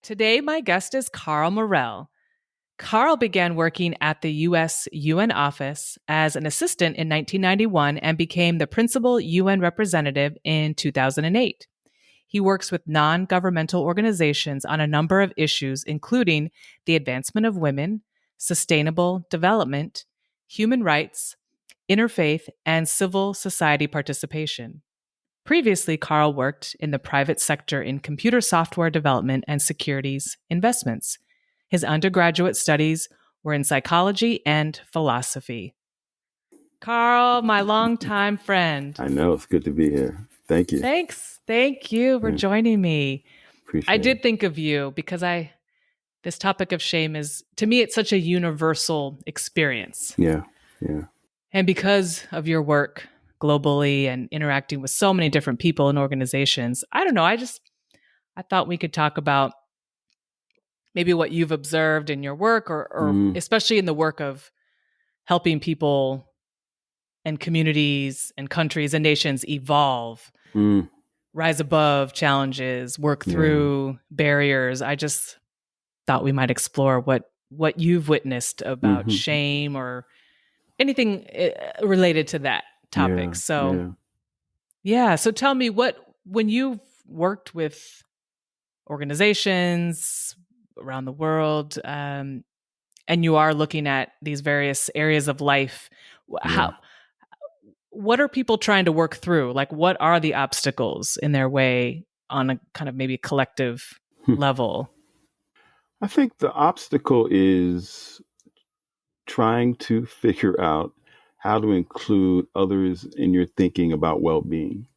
Today, my guest is Carl Murrell. Carl began working at the U.S. UN office as an assistant in 1991 and became the principal UN representative in 2008. He works with non governmental organizations on a number of issues, including the advancement of women, sustainable development, human rights, interfaith, and civil society participation. Previously, Carl worked in the private sector in computer software development and securities investments. His undergraduate studies were in psychology and philosophy. Carl, my longtime friend. I know. It's good to be here. Thank you. Thanks. Thank you for joining me. I Appreciate did it. think of you because this topic of shame is, to me, it's such a universal experience. Yeah. And because of your work globally and interacting with so many different people and organizations, I don't know, I thought we could talk about maybe what you've observed in your work or especially in the work of helping people and communities and countries and nations evolve, rise above challenges, work through barriers. I just thought we might explore what you've witnessed about shame or anything related to that topic. So tell me when you've worked with organizations around the world, and you are looking at these various areas of life, what are people trying to work through? Like, what are the obstacles in their way on a kind of maybe collective level? I think the obstacle is trying to figure out how to include others in your thinking about well-being.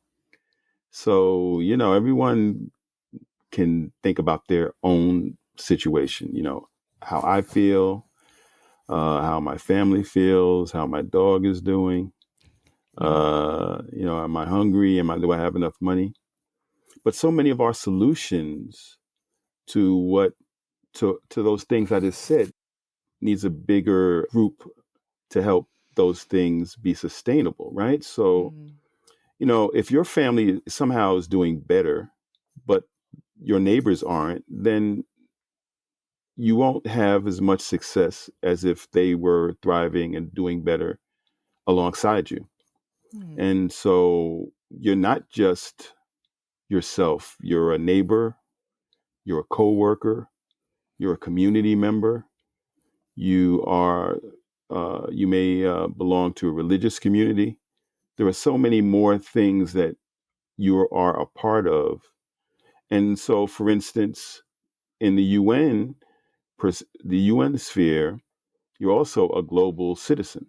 So, everyone can think about their own situation, how I feel, how my family feels, how my dog is doing. Am I hungry? Do I have enough money? But so many of our solutions to those things I just said needs a bigger group to help those things be sustainable, right? So, if your family somehow is doing better, but your neighbors aren't, then you won't have as much success as if they were thriving and doing better alongside you. And so you're not just yourself, you're a neighbor, you're a coworker, you're a community member, you may belong to a religious community. There are so many more things that you are a part of. And so, for instance, in the UN sphere, you're also a global citizen.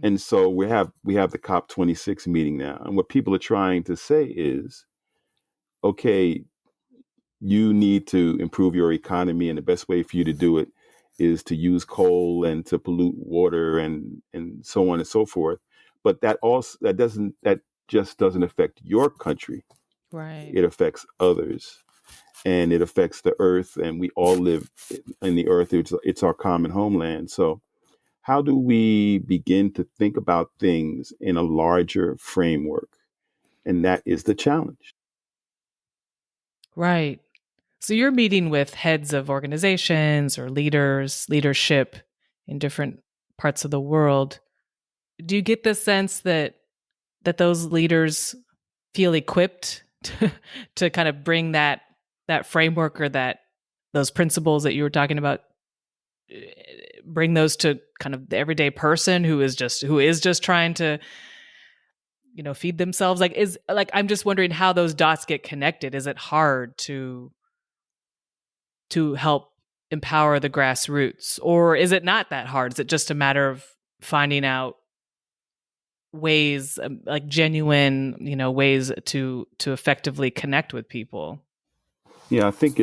And so we have the COP26 meeting now. And what people are trying to say is, okay, you need to improve your economy, and the best way for you to do it is to use coal and to pollute water and so on and so forth. But that just doesn't affect your country. Right. It affects others, and it affects the earth, and we all live in the earth. It's our common homeland. So how do we begin to think about things in a larger framework? And that is the challenge. Right. So you're meeting with heads of organizations or leadership in different parts of the world. Do you get the sense that those leaders feel equipped to kind of bring that framework or those principles that you were talking about, bring those to kind of the everyday person who is just trying to feed themselves? I'm just wondering how those dots get connected. Is it hard to help empower the grassroots, or is it not that hard? Is it just a matter of finding out ways, like genuine, ways to effectively connect with people? Yeah, I think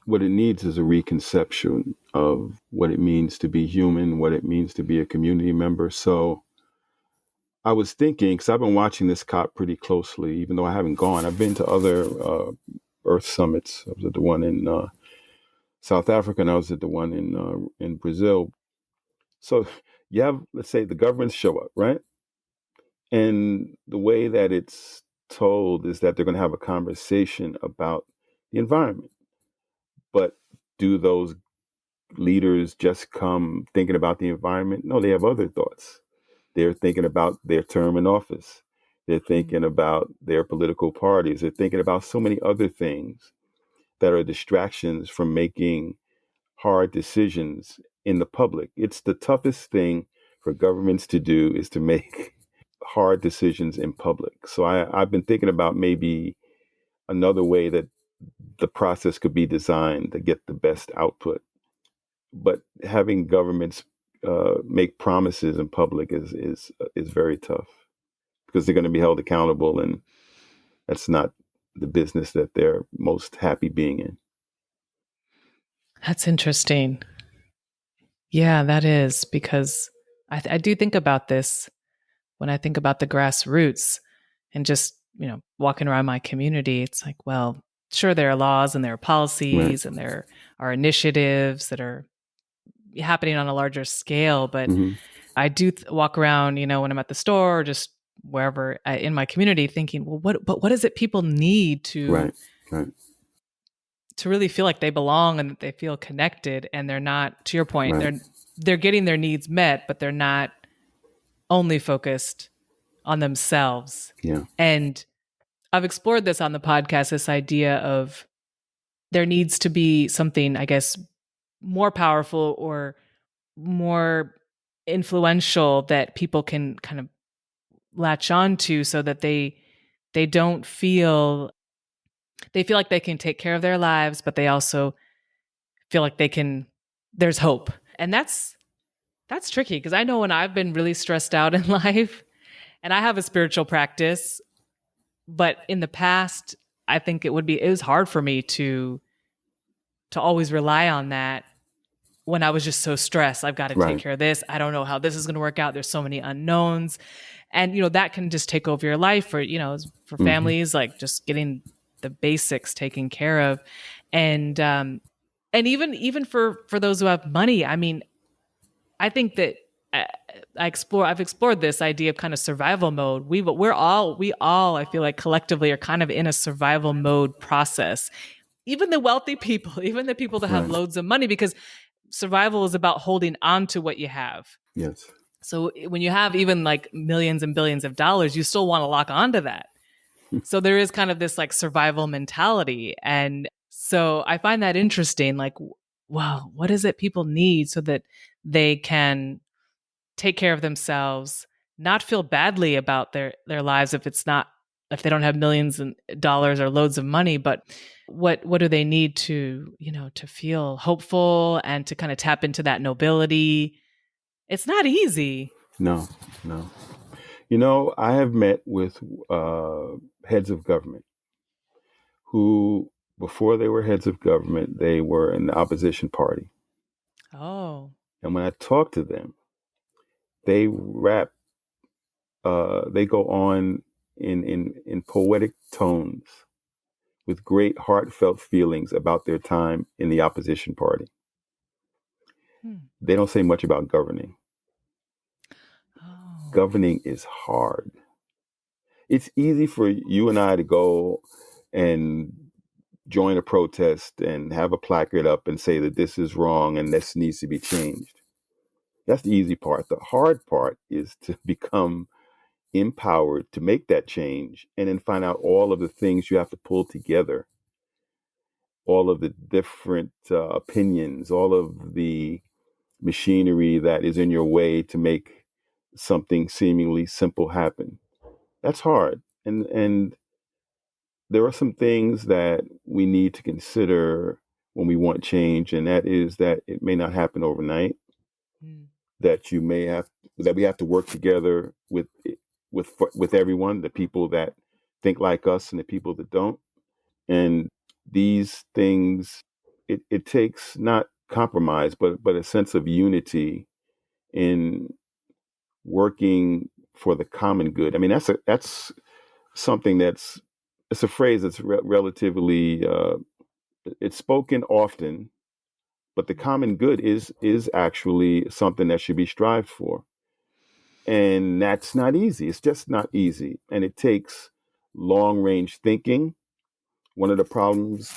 what it needs is a reconception of what it means to be human, what it means to be a community member. So I was thinking, because I've been watching this COP pretty closely, even though I haven't gone. I've been to other Earth summits. I was at the one in South Africa, and I was at the one in Brazil. So you have, let's say, the governments show up, right? And the way that it's told is that they're going to have a conversation about the environment. But do those leaders just come thinking about the environment? No, they have other thoughts. They're thinking about their term in office. They're thinking about their political parties. They're thinking about so many other things that are distractions from making hard decisions in the public. It's the toughest thing for governments to do, is to make hard decisions in public. So I've been thinking about maybe another way that the process could be designed to get the best output. But having governments make promises in public is very tough, because they're going to be held accountable, and that's not the business that they're most happy being in. That's interesting. Yeah, that is, because I do think about this when I think about the grassroots and just, walking around my community. It's like, well, sure, there are laws and there are Right. policies and there are initiatives that are happening on a larger scale. But Mm-hmm. I do walk around, when I'm at the store or just wherever in my community thinking, well, what is it people need Right. Right. to really feel like they belong and that they feel connected, and they're not, to your point, Right. they're getting their needs met, but they're not only focused on themselves. Yeah. And I've explored this on the podcast, this idea of there needs to be something, I guess, more powerful or more influential that people can kind of latch on to, so that they don't feel, they feel like they can take care of their lives, but they also feel like there's hope. And that's tricky, because I know when I've been really stressed out in life, and I have a spiritual practice, but in the past, I think it was hard for me to always rely on that when I was just so stressed. I've got to take Right. care of this. I don't know how this is going to work out. There's so many unknowns. And, that can just take over your life, for, for Mm-hmm. families, like just getting the basics taken care of. And even for those who have money, I mean, I think that uh, I've explored this idea of kind of survival mode. We all, I feel like collectively are kind of in a survival mode process. Even the wealthy people, even the people that have Right. loads of money, because survival is about holding on to what you have. Yes. So when you have even like millions and billions of dollars, you still want to lock onto that. So there is kind of this like survival mentality. And so I find that interesting. Like, wow, what is it people need so that they can take care of themselves, not feel badly about their lives if they don't have millions of dollars or loads of money, but what do they need to, to feel hopeful and to kind of tap into that nobility? It's not easy. No. No. I have met with heads of government who, before they were heads of government, they were in the opposition party. Oh. And when I talk to them, they they go on in poetic tones with great heartfelt feelings about their time in the opposition party. Hmm. They don't say much about governing. Oh. Governing is hard. It's easy for you and I to go and join a protest and have a placard up and say that this is wrong and this needs to be changed. That's the easy part. The hard part is to become empowered to make that change, and then find out all of the things you have to pull together, all of the different opinions, all of the machinery that is in your way to make something seemingly simple happen. That's hard. And there are some things that we need to consider when we want change, and that is that it may not happen overnight, Hmm. that you may have that we have to work together with everyone, the people that think like us and the people that don't. And these things, it takes not compromise, but a sense of unity in working for the common good. I mean, that's something it's a phrase that's relatively it's spoken often, but the common good is actually something that should be strived for, and that's not easy. It's just not easy, and it takes long range thinking. One of the problems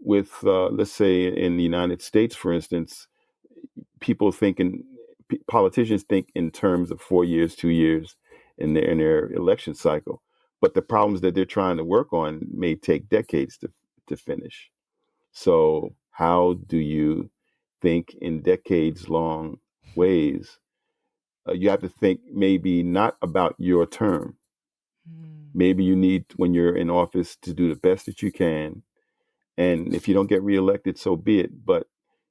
with let's say in the United States, for instance, people thinking politicians think in terms of 4 years, 2 years in their election cycle, but the problems that they're trying to work on may take decades to finish. So how do you think in decades long ways? You have to think maybe not about your term. Hmm. Maybe you need, when you're in office, to do the best that you can. And if you don't get reelected, so be it. But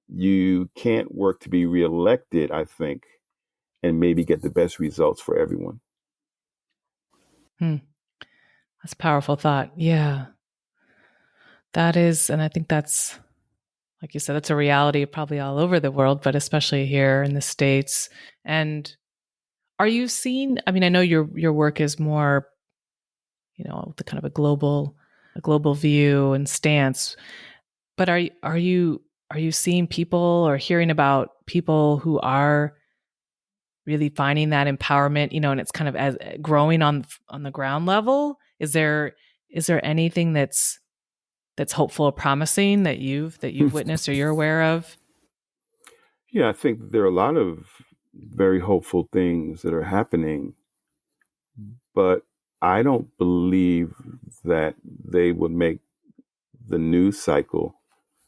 you can't work to be reelected, I think, and maybe get the best results for everyone. Hmm. That's a powerful thought. Yeah, that is, and I think that's, like you said, that's a reality probably all over the world, but especially here in the States. And are you seeing? I mean, I know your work is more, the kind of a global view and stance. But are you seeing people or hearing about people who are really finding that empowerment, and it's kind of as growing on the ground level? Is there anything that's hopeful or promising that you've witnessed or you're aware of? Yeah, I think there are a lot of very hopeful things that are happening, but I don't believe that they would make the news cycle.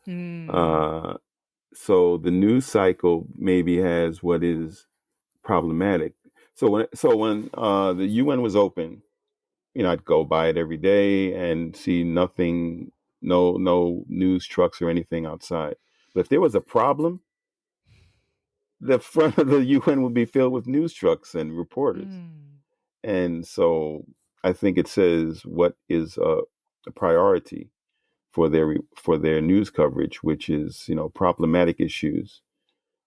Hmm. Uh, so the news cycle maybe has what is problematic. So when the UN was open, I'd go by it every day and see nothing, no news trucks or anything outside. But if there was a problem, the front of the UN would be filled with news trucks and reporters. Hmm. And so I think it says what is a priority for their news coverage, which is, problematic issues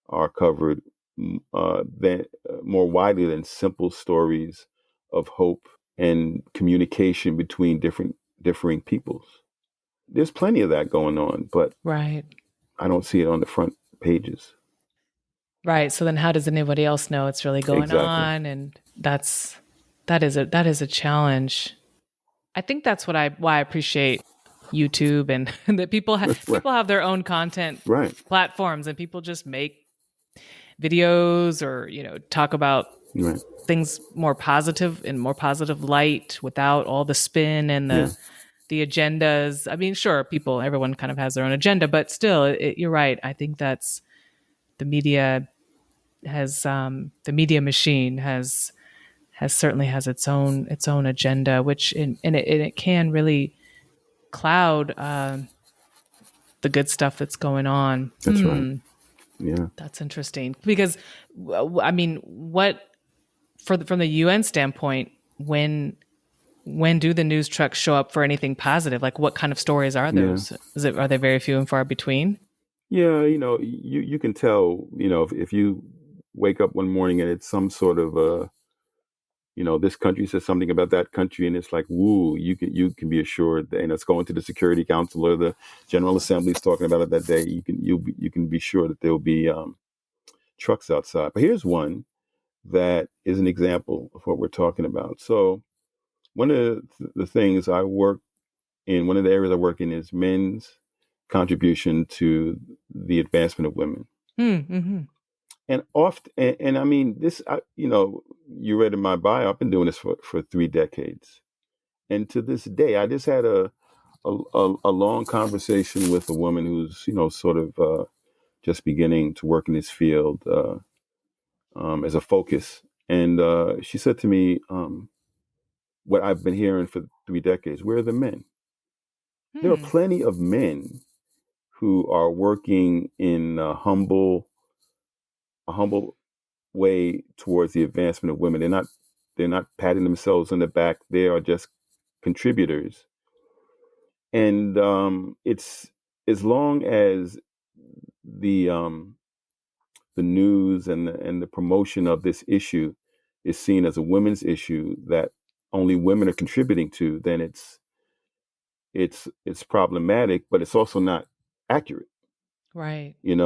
are covered more widely than simple stories of hope and communication between differing peoples. There's plenty of that going on, but Right. I don't see it on the front pages. Right. So then how does anybody else know it's really going Exactly. on? And that is a challenge. I think that's why I appreciate YouTube, and that Right. people have their own content Right. platforms, and people just make videos, or talk about Right. things more positive, in more positive light, without all the spin and Yeah. the agendas. I mean, sure, everyone kind of has their own agenda, but still, you're right. I think that's the media the media machine has certainly has its own agenda, which and it can really cloud the good stuff that's going on. That's right. Yeah. That's interesting because, I mean, what from the UN standpoint, when do the news trucks show up for anything positive? Like, what kind of stories are Yeah. those? Are they very few and far between? Yeah. You can tell, if you wake up one morning and it's some sort of this country says something about that country, and it's like, woo, you can be assured that, and it's going to the Security Council or the General Assembly is talking about it that day. You can be sure that there'll be trucks outside. But here's one that is an example of what we're talking about. So one of the things I work in, one of the areas I work in, is men's contribution to the advancement of women. Mm-hmm. And often, and I mean, you read in my bio, I've been doing this for 3 decades. And to this day, I just had a long conversation with a woman who's, sort of just beginning to work in this field as a focus. And she said to me, what I've been hearing for 3 decades: where are the men? There are Hmm. plenty of men who are working in a humble way towards the advancement of women. They're not patting themselves on the back. They are just contributors. And it's, as long as the news and the promotion of this issue is seen as a women's issue that only women are contributing to, then it's problematic, but it's also not accurate, Right. and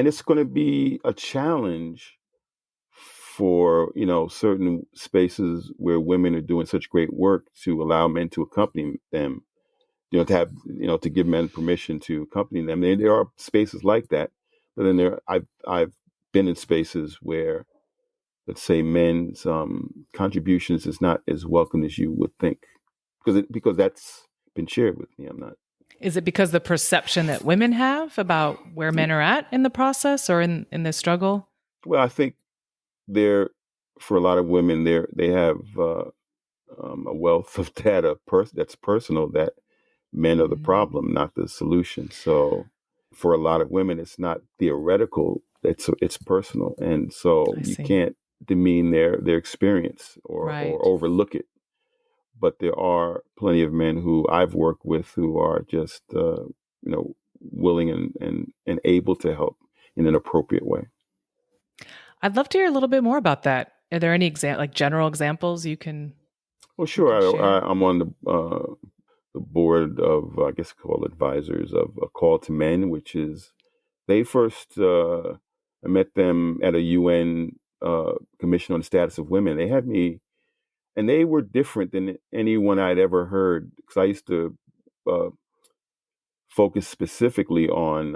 it's going to be a challenge for certain spaces where women are doing such great work to allow men to accompany them. to have, to give men permission to accompany them. And there are spaces like that, but then I've been in spaces where, let's say, men's contributions is not as welcome as you would think, because that's been shared with me. I'm not. Is it because the perception that women have about where men are at in the process or in the struggle? Well, I think they're for a lot of women, they have a wealth of data that's personal, that men are the Mm, problem, not the solution. So for a lot of women, it's not theoretical. It's personal, and so I you see. can't demean their experience or Right. overlook it. But there are plenty of men who I've worked with who are just willing and able to help in an appropriate way. I'd love to hear a little bit more about that. Are there any like general examples Well, you can sure. share? I'm on the board of, I guess, called advisors of a Call to Men, which is they first I met them at a UN Commission on the Status of Women. They had me, and they were different than anyone I'd ever heard, because I used to uh, focus specifically on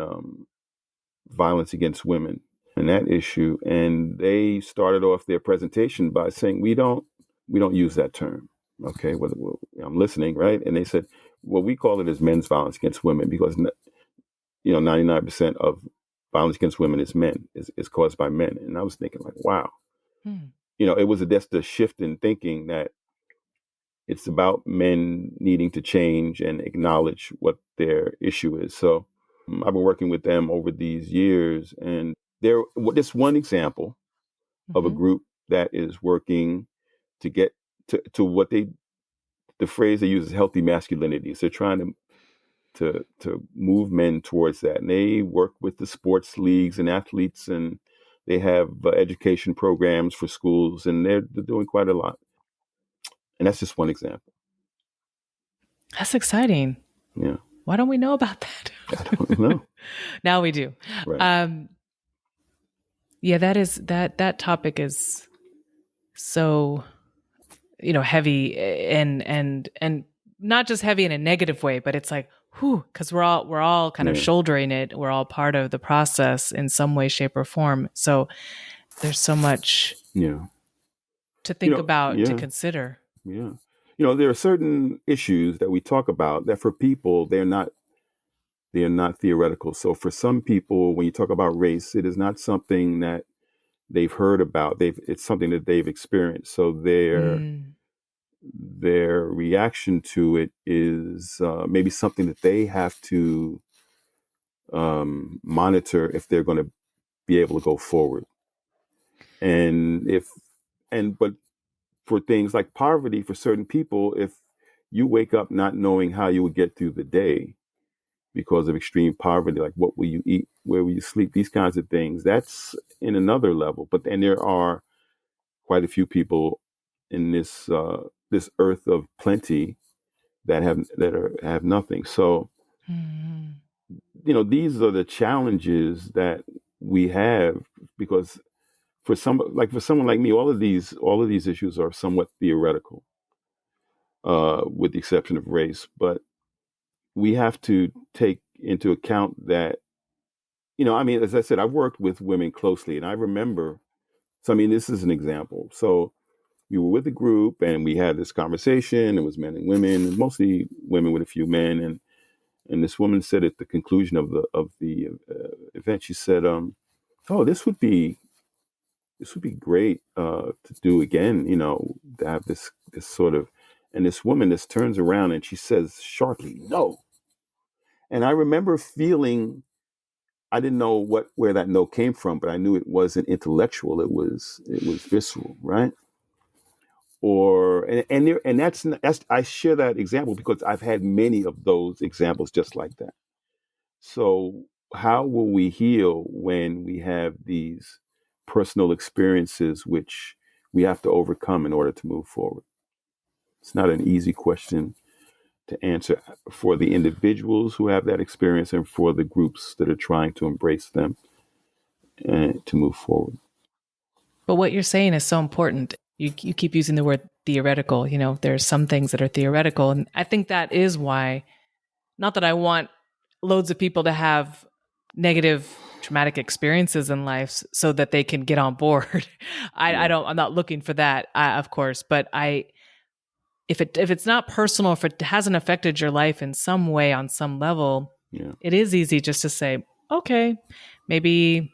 violence against women and that issue. And they started off their presentation by saying, we don't use that term. Okay, well, I'm listening, right? And they said, well, we call it as men's violence against women, because 99% of violence against women is caused by men. And I was thinking, like, wow, Hmm. it was just a shift in thinking that it's about men needing to change and acknowledge what their issue is. So I've been working with them over these years, and they're just one example of a Hmm. group that is working to get to what the phrase they use is healthy masculinity. So they're trying to move men towards that, and they work with the sports leagues and athletes, and they have education programs for schools, and they're doing quite a lot. And that's just one example. That's exciting. Yeah, Why don't we know about I don't that? know. Now we do. Right. Um, yeah, that topic is so heavy and not just heavy in a negative way, but it's like whew, because we're all kind of Yeah. shouldering it. We're all part of the process in some way, shape, or form. So there's so much Yeah. to think about, to Yeah. consider. Yeah. There are certain issues that we talk about that for people they're not theoretical. So for some people, when you talk about race, it is not something that they've heard about. It's something that they've experienced. So Mm, their reaction to it is maybe something that they have to monitor if they're going to be able to go forward. And if and but for things like poverty, for certain people, if you wake up not knowing how you would get through the day because of extreme poverty, like what will you eat, where will you sleep, these kinds of things, that's in another level. But then there are quite a few people in this earth of plenty that have nothing. So mm, these are the challenges that we have, because for someone like me, all of these issues are somewhat theoretical, with the exception of race. But we have to take into account that, I mean, as I said, I've worked with women closely, and I remember. So I mean, this is an example. So we were with a group, and we had this conversation. It was men and women, mostly women with a few men, and this woman said at the conclusion of the event, she said, "Oh, this would be great to do again. To have this sort of." And this woman just turns around and she says sharply, "No." And I remember feeling, I didn't know where that no came from, but I knew it wasn't intellectual. It was visceral, right? And that's I share that example because I've had many of those examples just like that. So how will we heal when we have these personal experiences which we have to overcome in order to move forward? It's not an easy question to answer for the individuals who have that experience and for the groups that are trying to embrace them and to move forward. but what you're saying is so important. You keep using the word theoretical. There's some things that are theoretical, and I think that is why not that I want loads of people to have negative traumatic experiences in life so that they can get on board. I Yeah. don't, I'm not looking for that, of course, but if it's not personal, if it hasn't affected your life in some way on some level, Yeah. it is easy just to say, okay, maybe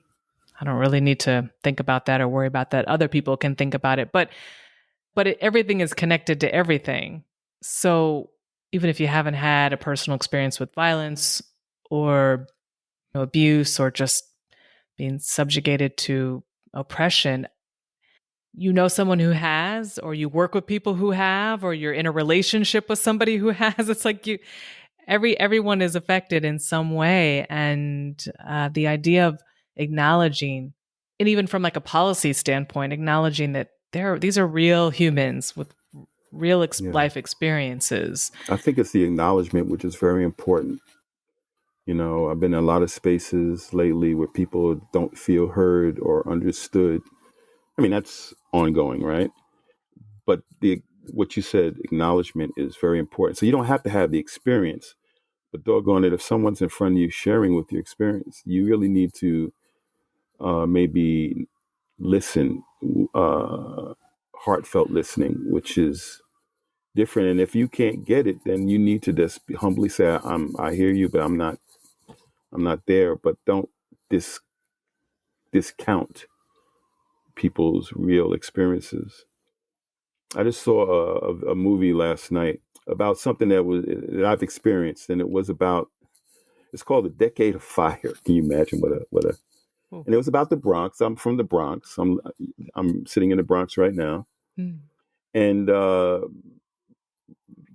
I don't really need to think about that or worry about that. Other people can think about it, but everything is connected to everything. So even if you haven't had a personal experience with violence or abuse or just being subjugated to oppression, you know someone who has, or you work with people who have, or you're in a relationship with somebody who has. It's like everyone is affected in some way, and the idea of acknowledging, and even from like a policy standpoint, acknowledging that these are real humans with real Yeah. life experiences. I think it's the acknowledgement, which is very important. I've been in a lot of spaces lately where people don't feel heard or understood. I mean, that's ongoing, right? But the what you said, acknowledgement, is very important. So you don't have to have the experience, but doggone it, if someone's in front of you sharing with your experience, you really need to maybe listen, uh, heartfelt listening, which is different. And if you can't get it, then you need to just humbly say, I hear you, but I'm not there." But don't dis- discount people's real experiences. I just saw a movie last night about something that I've experienced, and it was about. It's called "A Decade of Fire." Can you imagine what a? Oh. And it was about the Bronx. I'm from the Bronx. I'm sitting in the Bronx right now, Mm. and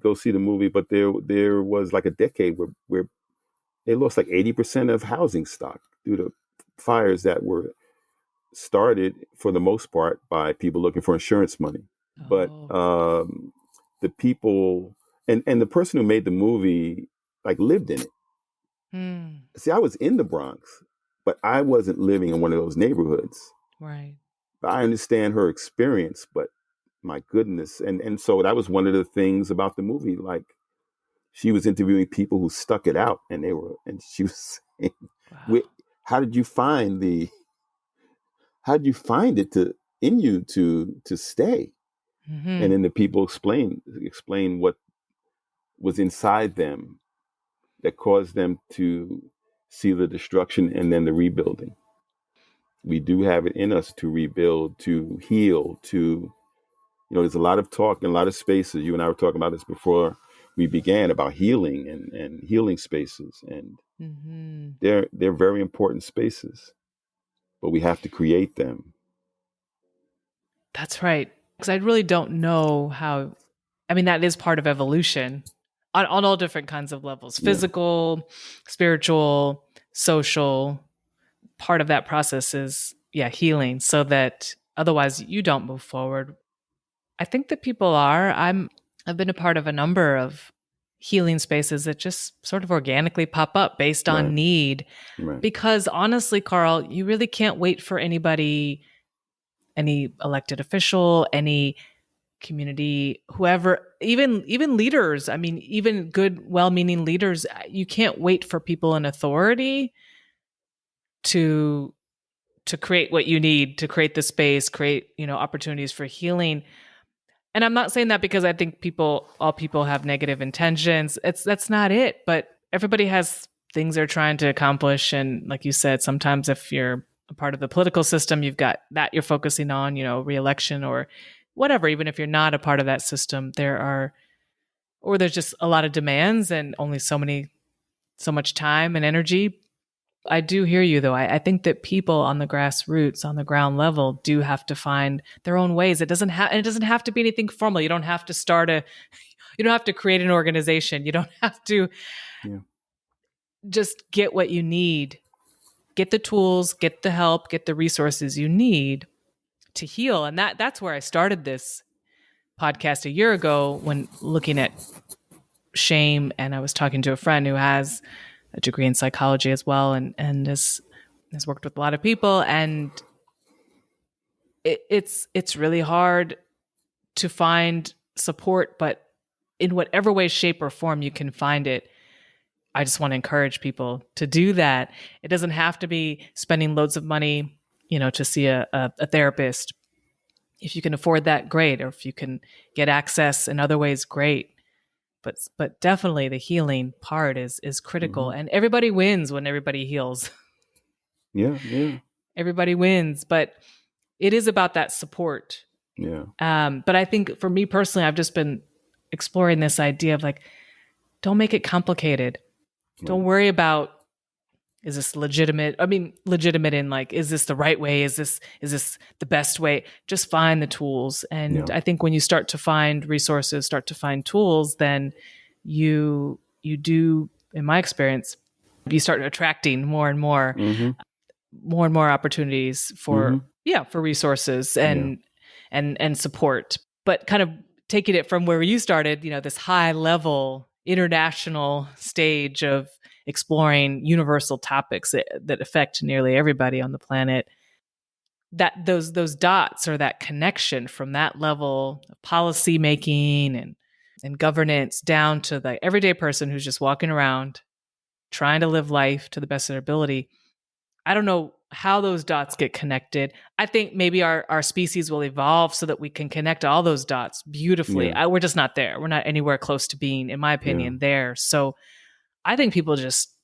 go see the movie. But there was like a decade where they lost like 80% of housing stock due to fires that were started for the most part by people looking for insurance money. But Oh. the people and the person who made the movie like lived in it. Mm. See, I was in the Bronx, but I wasn't living in one of those neighborhoods. Right. But I understand her experience, but my goodness. And so that was one of the things about the movie. Like, she was interviewing people who stuck it out, and she was saying, Wow. how did you find it in you to stay? And Hmm. then the people explain what was inside them that caused them to see the destruction and then the rebuilding. We do have it in us to rebuild, to heal, there's a lot of talk in a lot of spaces. You and I were talking about this before we began, about healing and healing spaces. And Hmm. they're very important spaces, but we have to create them. That's right. Because I really don't know how. I mean, that is part of evolution on all different kinds of levels: Yeah, physical, spiritual, social. Part of that process is, yeah, healing, so that otherwise you don't move forward. I think that people are. I've been a part of a number of healing spaces that just sort of organically pop up based right, on need. right, Because honestly, Carl, you really can't wait for anybody, any elected official, any community, whoever, even leaders. I mean, even good, well-meaning leaders, you can't wait for people in authority to create what you need, to create the space, create, opportunities for healing. And I'm not saying that because I think all people have negative intentions. That's not it. But everybody has things they're trying to accomplish. And like you said, sometimes if you're a part of the political system, you've got that you're focusing on, reelection or whatever. Even if you're not a part of that system, there's just a lot of demands and only so much time and energy. I do hear you though. I think that people on the grassroots, on the ground level, do have to find their own ways. It doesn't have to be anything formal. You don't have to you don't have to create an organization. You don't have to yeah, just get what you need. Get the tools, get the help, get the resources you need to heal. And that's where I started this podcast a year ago, when looking at shame. And I was talking to a friend who has a degree in psychology as well, and has worked with a lot of people. And it's really hard to find support, but in whatever way, shape, or form you can find it, I just want to encourage people to do that. It doesn't have to be spending loads of money, to see a therapist. If you can afford that, great. Or if you can get access in other ways, great. But definitely the healing part is critical, Hmm. and everybody wins when everybody heals. Yeah, yeah, Everybody wins, but it is about that support. yeah. But I think for me personally, I've just been exploring this idea of like, don't make it complicated. Don't Right. worry about, is this legitimate? I mean, legitimate in like, is this the right way? Is this the best way? Just find the tools. And Yeah. I think when you start to find resources, start to find tools, then you do, in my experience, you start attracting Hmm. more and more opportunities for, Hmm. yeah, for resources Yeah. and support. But kind of taking it from where you started, this high level international stage of exploring universal topics that affect nearly everybody on the planet, that those dots, or that connection from that level of policy making and governance down to the everyday person who's just walking around trying to live life to the best of their ability. I don't know how those dots get connected. I think maybe our species will evolve so that we can connect all those dots beautifully. Yeah. We're just not there. We're not anywhere close to being, in my Yeah. opinion, there. So I think people just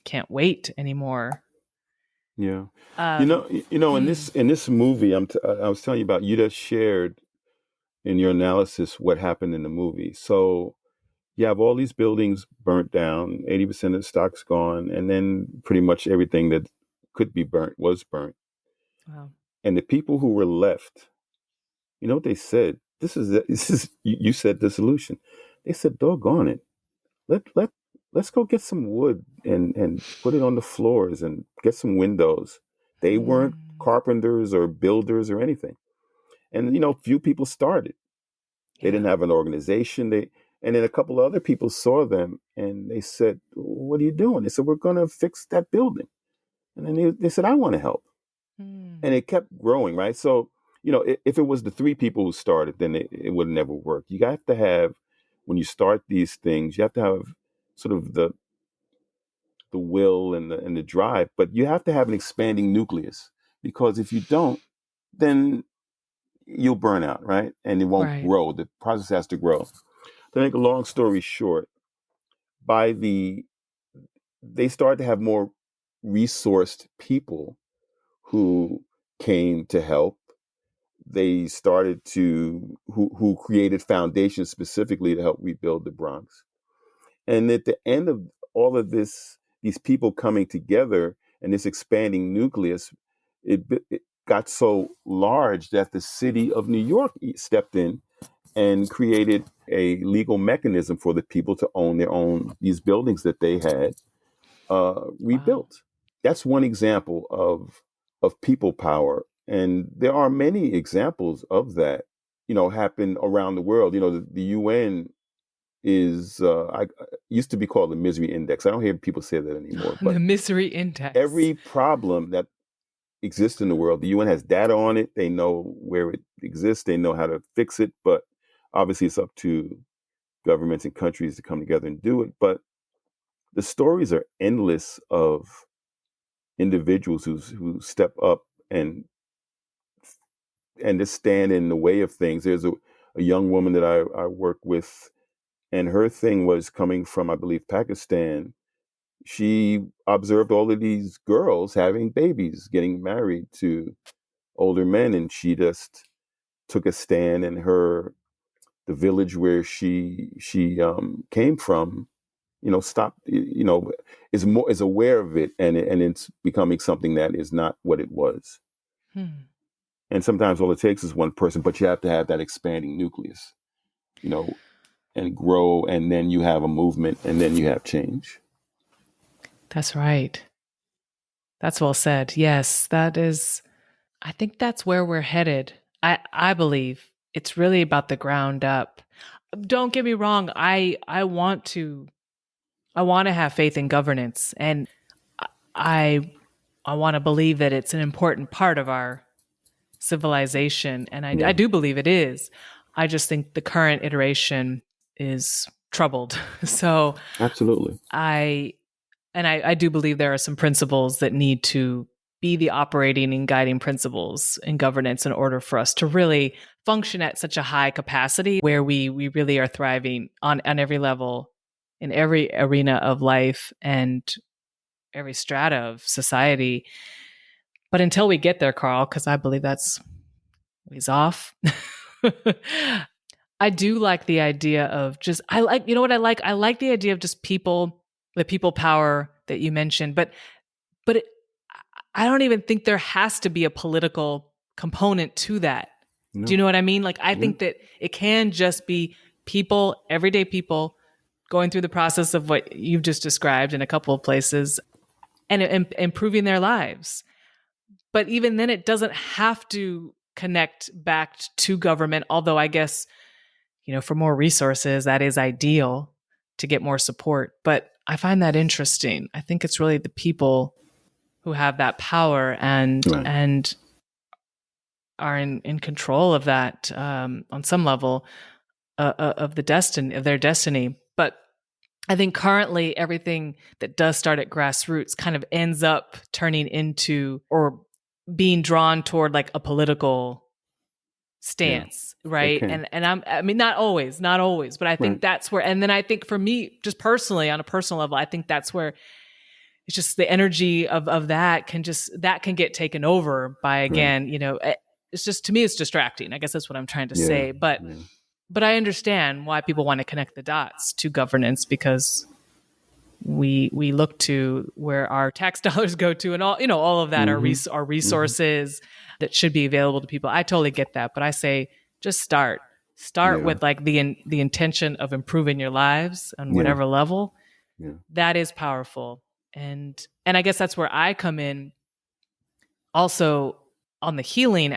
can't wait anymore. Yeah. Um, In hmm, this movie, I was telling you about. You just shared in your analysis what happened in the movie. So you have all these buildings burnt down, 80% of the stock's gone, and then pretty much everything that could be burnt was burnt. wow. And the people who were left, you know what they said? This is you said the solution. They said, "Doggone it, let let's go get some wood and put it on the floors and get some windows." They weren't Hmm, carpenters or builders or anything, and few people started. They yeah. didn't have an organization. And then a couple of other people saw them and they said, "What are you doing?" They said, "We're going to fix that building." And then they said, "I want to help." And Hmm, it kept growing, right? So, if it was the three people who started, then it would never work. You have to have, when you start these things, you have to have sort of the will and the drive, but you have to have an expanding nucleus, because if you don't, then you'll burn out, right? And it won't right. grow. The process has to grow. To make a long story short, by they started to have more resourced people who came to help. They started to who created foundations specifically to help rebuild the Bronx. And at the end of all of this, these people coming together and this expanding nucleus, it got so large that the city of New York stepped in and created a legal mechanism for the people to own their own these buildings that they had Wow. rebuilt. That's one example of people power, and there are many examples of that. Happen around the world. The UN is used to be called the misery index. I don't hear people say that anymore, The but misery index. every problem that exists in the world, the UN has data on it. They know where it exists. They know how to fix it, but obviously it's up to governments and countries to come together and do it. But the stories are endless of individuals who step up and just stand in the way of things. There's a young woman that I work with, and her thing was coming from, I believe, Pakistan. She observed all of these girls having babies, getting married to older men, and she just took a stand. And the village where she came from, stop, is aware of it, and it's becoming something that is not what it was. Hmm. And sometimes all it takes is one person, but you have to have that expanding nucleus, you know, and grow, and then you have a movement, and then you have change. That's right. That's well said. Yes, that is. I think that's where we're headed. I believe it's really about the ground up. Don't get me wrong. I want to have faith in governance, and I I want to believe that it's an important part of our civilization, and I Yeah. do believe it is. I just think the current iteration is troubled. So Absolutely. I I do believe there are some principles that need to be the operating and guiding principles in governance in order for us to really function at such a high capacity where we really are thriving on every level in every arena of life and every strata of society. But until we get there, Carl, because I believe that's ways off. I do like the idea of just I like you know what I like? I like the idea of just people, the people power that you mentioned, but I don't even think there has to be a political component to that. Do you No. know what I mean? Like I Yeah. think that it can just be people, everyday people going through the process of what you've just described in a couple of places and improving their lives. But even then it doesn't have to connect back to government, although I guess for more resources, that is ideal to get more support. But I find that interesting. I think it's really the people who have that power Right. and are in control of that on some level of the destiny of their destiny. But I think currently everything that does start at grassroots kind of ends up turning into or being drawn toward like a political Yeah. stance, It right? can. And I mean not always, but I think Right. that's where and then I think for me just personally on a personal level, I think that's where it's just the energy of that can get taken over by Right. again, it's just to me it's distracting. I guess that's what I'm trying to Yeah. say, Yeah. but I understand why people want to connect the dots to governance because we look to where our tax dollars go to and all of that Mm-hmm. are Mm-hmm. resources that should be available to people. I totally get that, but I say just start Yeah. with like the intention of improving your lives on Yeah. whatever level. Yeah. That is powerful. And I guess that's where I come in also on the healing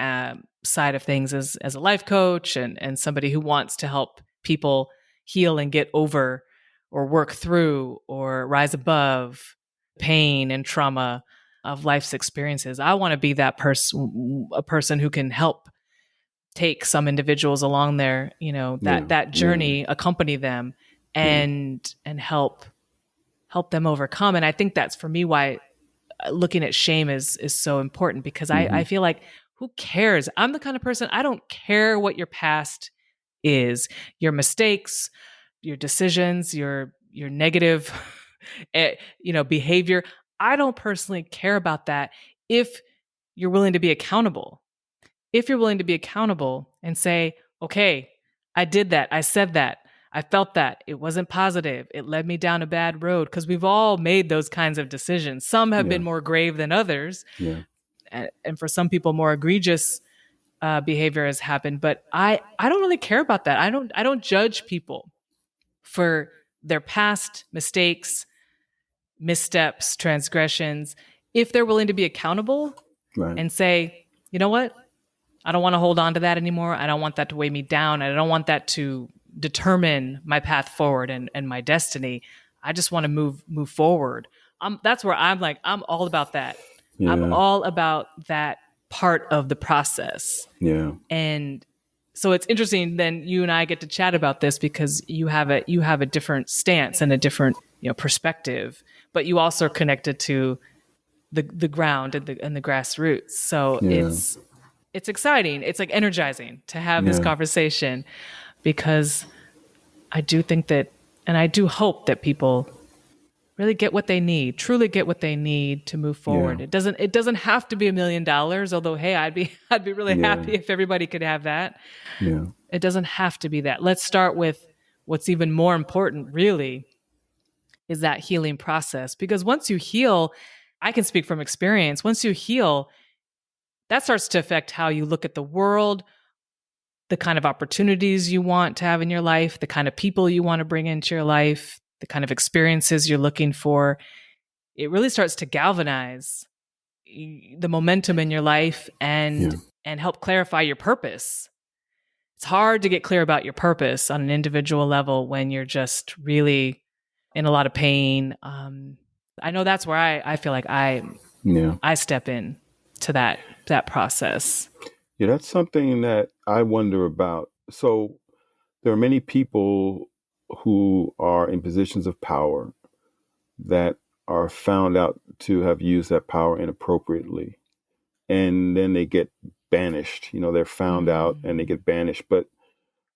side of things as a life coach and somebody who wants to help people heal and get over or work through or rise above pain and trauma of life's experiences. I want to be that person, a person who can help take some individuals along there, Yeah. that Yeah. journey, accompany them Yeah. and help them overcome. And I think that's for me why looking at shame is so important because Mm-hmm. I feel like who cares? I'm the kind of person I don't care what your past is, your mistakes, your decisions, your negative behavior. I don't personally care about that if you're willing to be accountable. If you're willing to be accountable and say, okay, I did that, I said that, I felt that, it wasn't positive, it led me down a bad road, because we've all made those kinds of decisions. Some have Yeah. been more grave than others, Yeah. and for some people, more egregious behavior has happened. But I don't really care about that. I don't judge people for their past mistakes, missteps, transgressions. If they're willing to be accountable Right. and say, you know what, I don't want to hold on to that anymore. I don't want that to weigh me down. I don't want that to determine my path forward and my destiny. I just want to move forward. That's where I'm like, I'm all about that. I'm Yeah. all about that part of the process. Yeah. And so it's interesting then you and I get to chat about this because you have a different stance and a different, perspective, but you also are connected to the ground and the grassroots. So Yeah. it's exciting. It's like energizing to have this Yeah. conversation because I do think that, and I do hope that people really get what they need, truly get what they need to move Yeah. forward. It doesn't have to be $1 million, although, hey, I'd be really Yeah. happy if everybody could have that. Yeah. It doesn't have to be that. Let's start with what's even more important, really, is that healing process. Because once you heal, I can speak from experience. Once you heal, that starts to affect how you look at the world, the kind of opportunities you want to have in your life, the kind of people you want to bring into your life, the kind of experiences you're looking for. It really starts to galvanize the momentum in your life Yeah. and help clarify your purpose. It's hard to get clear about your purpose on an individual level when you're just really in a lot of pain. I know that's where I feel like Yeah. I step in to that process. Yeah. That's something that I wonder about. So there are many people who are in positions of power that are found out to have used that power inappropriately. And then they get banished. They're found out and they Mm. get banished. But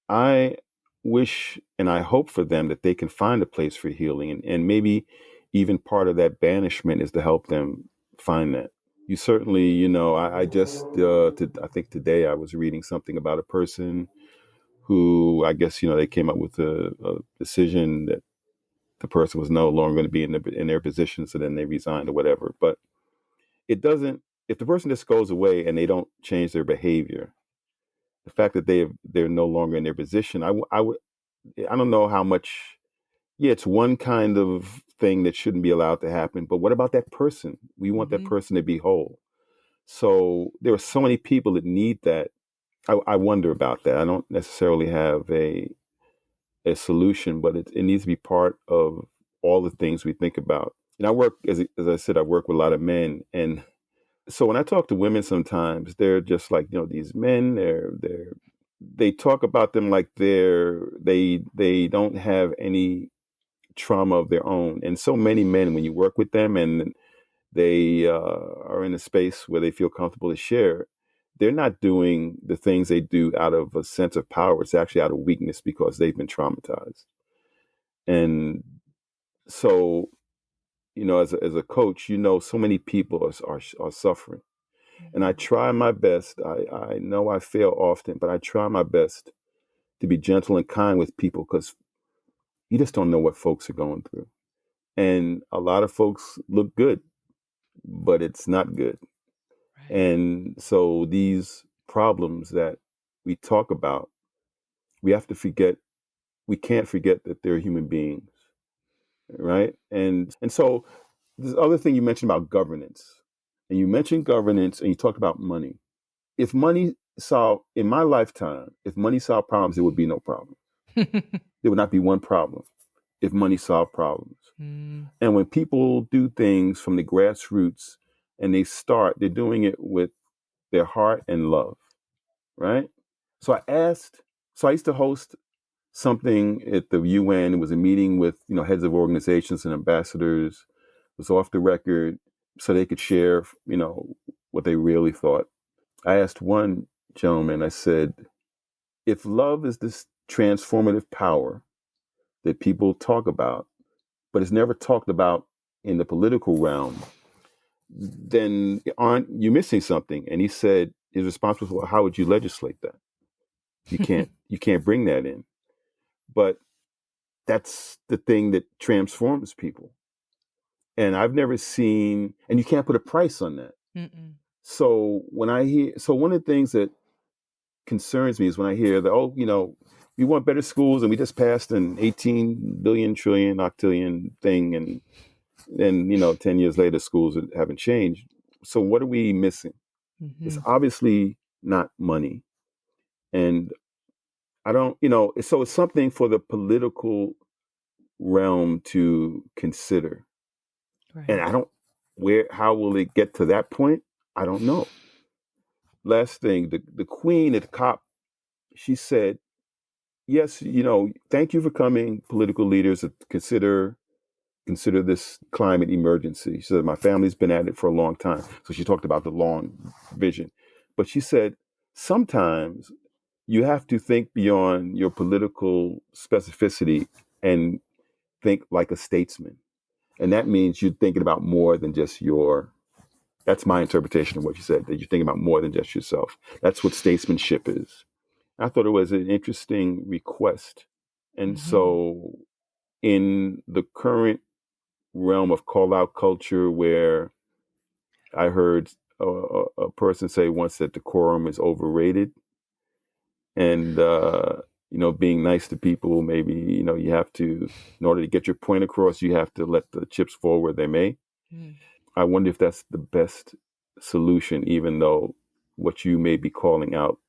I wish and I hope for them that they can find a place for healing. And maybe even part of that banishment is to help them find that. You certainly, I just, I think today I was reading something about a person who I guess, they came up with a decision that the person was no longer going to be in their position. So then they resigned or whatever. But it doesn't, if the person just goes away and they don't change their behavior, the fact that they're no longer in their position, I don't know how much. Yeah, it's one kind of thing that shouldn't be allowed to happen. But what about that person? We want that Mm-hmm. person to be whole. So there are so many people that need that. I wonder about that. I don't necessarily have a solution, but it needs to be part of all the things we think about. And I work, as I said, I work with a lot of men, and so when I talk to women, sometimes they're just like, these men. They talk about them like they don't have any trauma of their own. And so many men, when you work with them and they are in a space where they feel comfortable to share, they're not doing the things they do out of a sense of power. It's actually out of weakness because they've been traumatized. And so, as a coach, so many people are suffering. And I Mm-hmm. try my best. I know I fail often, but I try my best to be gentle and kind with people because you just don't know what folks are going through. And a lot of folks look good, but it's not good. Right. And so these problems that we talk about, we have to forget, we can't forget that they're human beings, right? And so this other thing you mentioned about governance, and you mentioned governance and you talked about money. If money solved, in my lifetime, if money solved problems, there would be no problem. There would not be one problem if money solved problems. Mm. And when people do things from the grassroots and they're doing it with their heart and love, right? So I used to host something at the UN. It was a meeting with, heads of organizations and ambassadors. It was off the record so they could share, what they really thought. I asked one gentleman, I said, if love is this transformative power that people talk about, but it's never talked about in the political realm, then aren't you missing something? And he said his response was, well, how would you legislate that? You can't bring that in. But that's the thing that transforms people. And I've never seen, and you can't put a price on that. Mm-mm. So one of the things that concerns me is when I hear that, oh, we want better schools and we just passed an 18 billion trillion octillion thing. And then, 10 years later, schools haven't changed. So what are we missing? It's Mm-hmm. obviously not money. And I don't, so it's something for the political realm to consider. And Right. I don't, how will it get to that point? I don't know. Last thing, the queen at the COP, she said, yes, thank you for coming, political leaders, to consider this climate emergency. She said, my family's been at it for a long time. So she talked about the long vision. But she said, sometimes you have to think beyond your political specificity and think like a statesman. And that means you're thinking about more than just that's my interpretation of what you said, that you're thinking about more than just yourself. That's what statesmanship is. I thought it was an interesting request. And Mm-hmm. so in the current realm of call out culture where I heard a person say once that decorum is overrated and, being nice to people, maybe, you have to, in order to get your point across, you have to let the chips fall where they may. Mm. I wonder if that's the best solution, even though what you may be calling out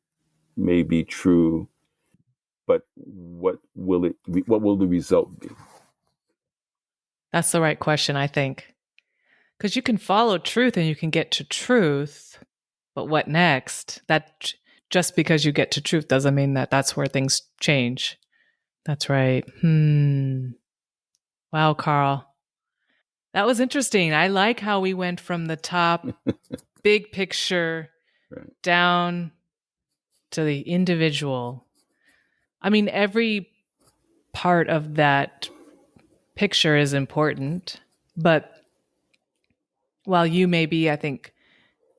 may be true, but what will the result be? That's the right question, I think. Because you can follow truth and you can get to truth, but what next? Just because you get to truth doesn't mean that that's where things change. That's right. Wow, Carl. That was interesting. I like how we went from the top, big picture, Right. down to the individual. I mean, every part of that picture is important, but while you may be, I think,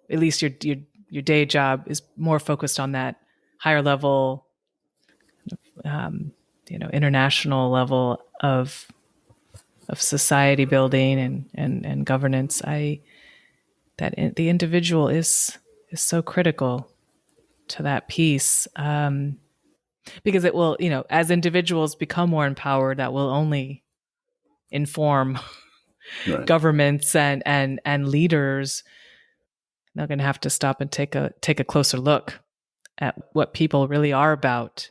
at least your day job is more focused on that higher level, international level of society building and governance. The individual is so critical to that piece, because it will, as individuals become more empowered, that will only inform Right. governments and leaders. They're going to have to stop and take a closer look at what people really are about,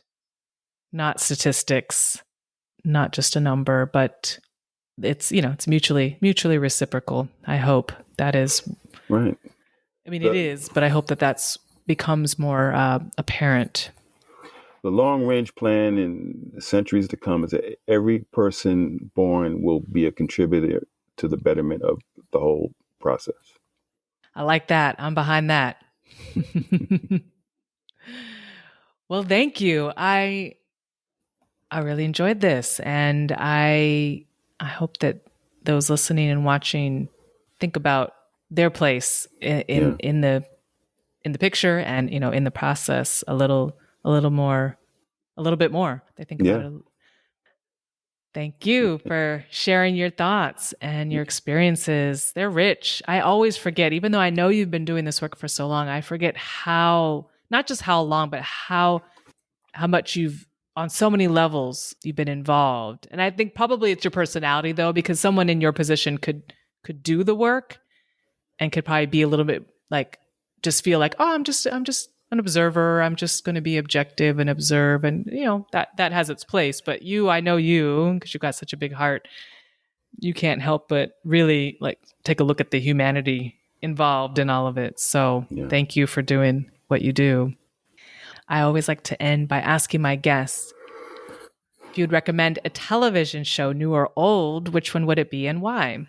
not statistics, not just a number, but it's mutually reciprocal. I hope that is. Right. I mean, it is, but I hope that's becomes more apparent. The long range plan in centuries to come is that every person born will be a contributor to the betterment of the whole process. I like that. I'm behind that. Well, thank you. I really enjoyed this, and I hope that those listening and watching think about their place Yeah. in the picture, and in the process a little more, a little bit more. They think about Yeah. it. Thank you for sharing your thoughts and your experiences. They're rich. I always forget, even though I know you've been doing this work for so long, I forget how, not just how long, but how much you've, on so many levels, you've been involved. And I think probably it's your personality, though, because someone in your position could do the work and could probably be a little bit like, just feel like, oh, I'm just an observer. I'm just going to be objective and observe, and that has its place. But I know you, because you've got such a big heart. You can't help but really like take a look at the humanity involved in all of it. So Thank you for doing what you do. I always like to end by asking my guests if you'd recommend a television show, new or old, which one would it be and why?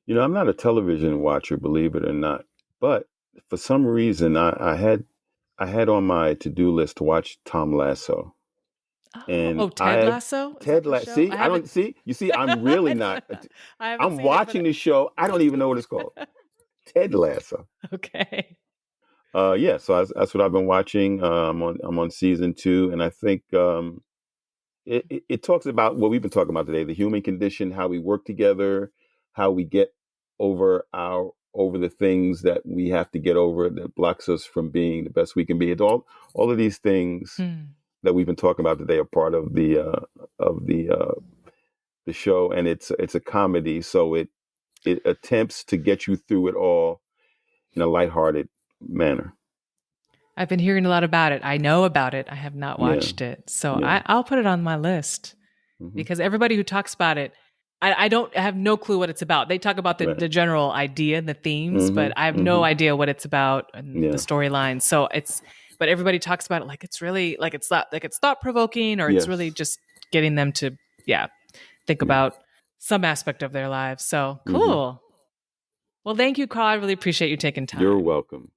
I'm not a television watcher, believe it or not, but for some reason, I had on my to do list to watch Tom Lasso, and Ted Lasso? Is that the show? See, I don't see. You see, I'm really not. I haven't I'm seen watching the show. I don't even know what it's called. Ted Lasso. Okay. Yeah. So that's what I've been watching. I'm on season 2, and I think it talks about what we've been talking about today: the human condition, how we work together, how we get over the things that we have to get over that blocks us from being the best we can be. It's all of these things that we've been talking about today are part of the show, and it's a comedy, so it attempts to get you through it all in a lighthearted manner. I've been hearing a lot about it. I know about it. I have not watched it. So I'll put it on my list, because everybody who talks about it, I have no clue what it's about. They talk about the general idea and the themes, but I have no idea what it's about and the storyline. So but everybody talks about it like it's really like it's thought provoking, or it's really just getting them to think about some aspect of their lives. So cool. Well, thank you, Carl. I really appreciate you taking time. You're welcome.